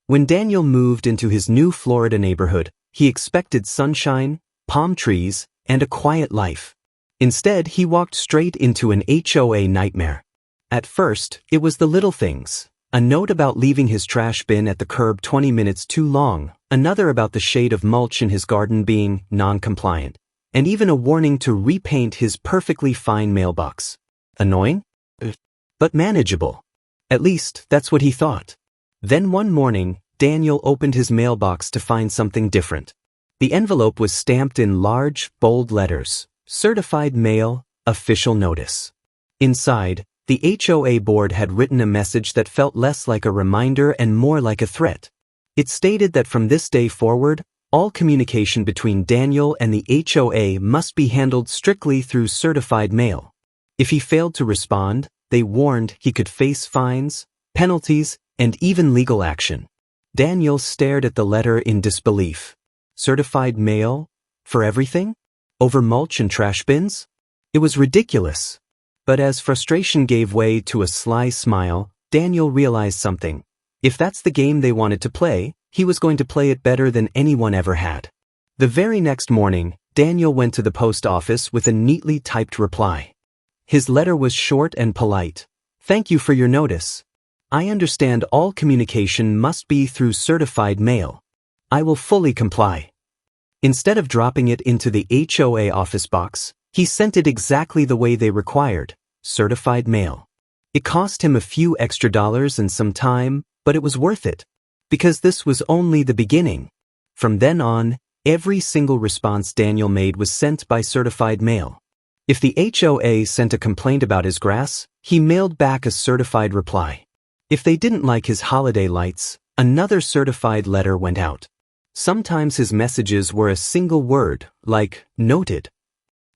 When Daniel moved into his new Florida neighborhood, he expected sunshine, palm trees, and a quiet life. Instead, he walked straight into an HOA nightmare. At first, it was the little things. A note about leaving his trash bin at the curb 20 minutes too long, another about the shade of mulch in his garden being non-compliant, and even a warning to repaint his perfectly fine mailbox. Annoying? But manageable. At least, that's what he thought. Then one morning, Daniel opened his mailbox to find something different. The envelope was stamped in large, bold letters, "Certified Mail, Official Notice." Inside, the HOA board had written a message that felt less like a reminder and more like a threat. It stated that from this day forward, all communication between Daniel and the HOA must be handled strictly through certified mail. If he failed to respond, they warned he could face fines, penalties, and even legal action. Daniel stared at the letter in disbelief. Certified mail? For everything? Over mulch and trash bins? It was ridiculous. But as frustration gave way to a sly smile, Daniel realized something. If that's the game they wanted to play, he was going to play it better than anyone ever had. The very next morning, Daniel went to the post office with a neatly typed reply. His letter was short and polite. "Thank you for your notice. I understand all communication must be through certified mail. I will fully comply." Instead of dropping it into the HOA office box, he sent it exactly the way they required, certified mail. It cost him a few extra dollars and some time, but it was worth it. Because this was only the beginning. From then on, every single response Daniel made was sent by certified mail. If the HOA sent a complaint about his grass, he mailed back a certified reply. If they didn't like his holiday lights, another certified letter went out. Sometimes his messages were a single word, like "noted."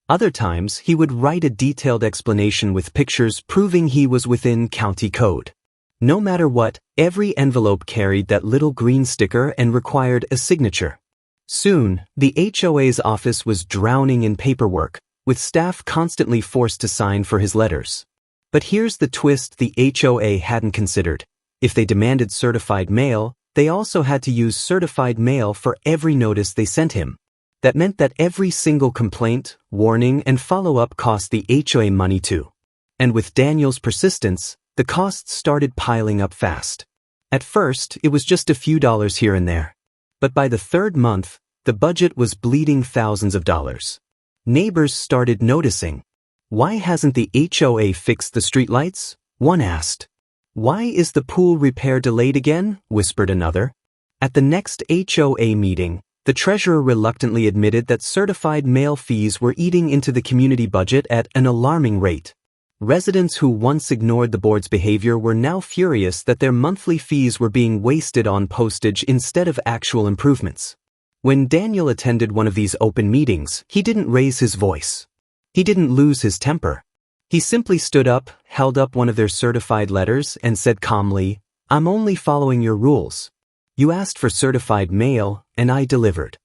Other times, he would write a detailed explanation with pictures proving he was within county code. No matter what, every envelope carried that little green sticker and required a signature. Soon, the HOA's office was drowning in paperwork, with staff constantly forced to sign for his letters. But here's the twist the HOA hadn't considered. If they demanded certified mail, they also had to use certified mail for every notice they sent him. That meant that every single complaint, warning, and follow-up cost the HOA money too. And with Daniel's persistence, the costs started piling up fast. At first, it was just a few dollars here and there. But by the third month, the budget was bleeding thousands of dollars. Neighbors started noticing. "Why hasn't the HOA fixed the streetlights?" one asked. "Why is the pool repair delayed again?" whispered another. At the next HOA meeting, the treasurer reluctantly admitted that certified mail fees were eating into the community budget at an alarming rate. Residents who once ignored the board's behavior were now furious that their monthly fees were being wasted on postage instead of actual improvements. When Daniel attended one of these open meetings, he didn't raise his voice. He didn't lose his temper. He simply stood up, held up one of their certified letters, and said calmly, "I'm only following your rules. You asked for certified mail, and I delivered."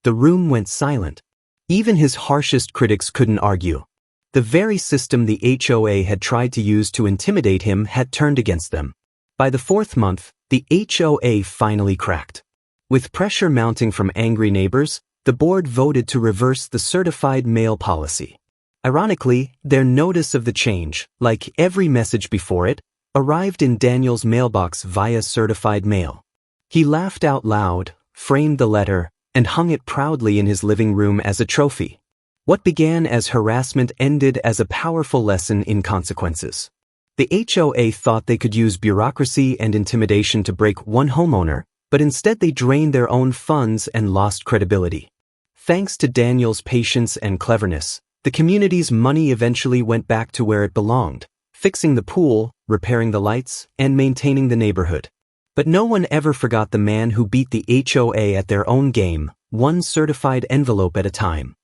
The room went silent. Even his harshest critics couldn't argue. The very system the HOA had tried to use to intimidate him had turned against them. By the fourth month, the HOA finally cracked. With pressure mounting from angry neighbors, the board voted to reverse the certified mail policy. Ironically, their notice of the change, like every message before it, arrived in Daniel's mailbox via certified mail. He laughed out loud, framed the letter, and hung it proudly in his living room as a trophy. What began as harassment ended as a powerful lesson in consequences. The HOA thought they could use bureaucracy and intimidation to break one homeowner, but instead they drained their own funds and lost credibility. Thanks to Daniel's patience and cleverness, the community's money eventually went back to where it belonged, fixing the pool, repairing the lights, and maintaining the neighborhood. But no one ever forgot the man who beat the HOA at their own game, one certified envelope at a time.